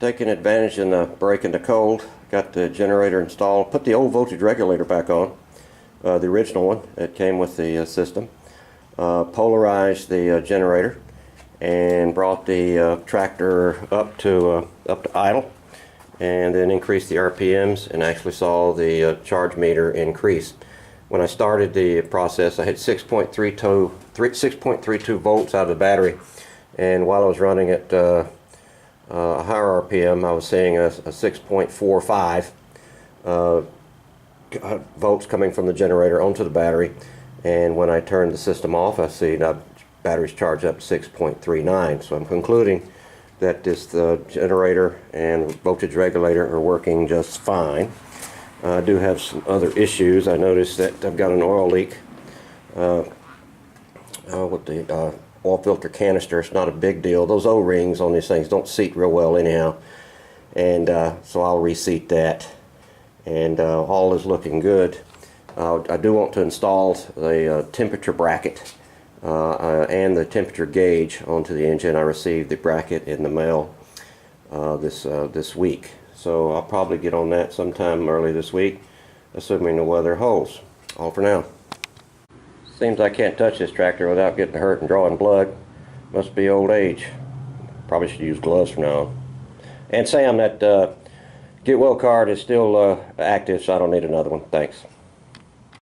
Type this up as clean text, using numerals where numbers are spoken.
taking advantage in the break in the cold. Got the generator installed, put the old voltage regulator back on, the original one that came with the system. Polarized the generator and brought the tractor up to idle, and then increased the RPMs and actually saw the charge meter increase. When I started the process, I had 6.32 volts out of the battery, and while I was running at a higher RPM, I was seeing a 6.45 volts coming from the generator onto the battery. And when I turned the system off, I see the battery's charged up to 6.39. So I'm concluding that this generator and voltage regulator are working just fine. I do have some other issues. I noticed that I've got an oil leak with the oil filter canister. It's not a big deal. Those O-rings on these things don't seat real well anyhow, and so I'll reseat that, and all is looking good. I do want to install the temperature bracket and the temperature gauge onto the engine. I received the bracket in the mail this week, so I'll probably get on that sometime early this week, assuming the weather holds. All for now. Seems I can't touch this tractor without getting hurt and drawing blood. Must be old age. Probably should use gloves from now on. And Sam, that Get Well card is still active, so I don't need another one. Thanks.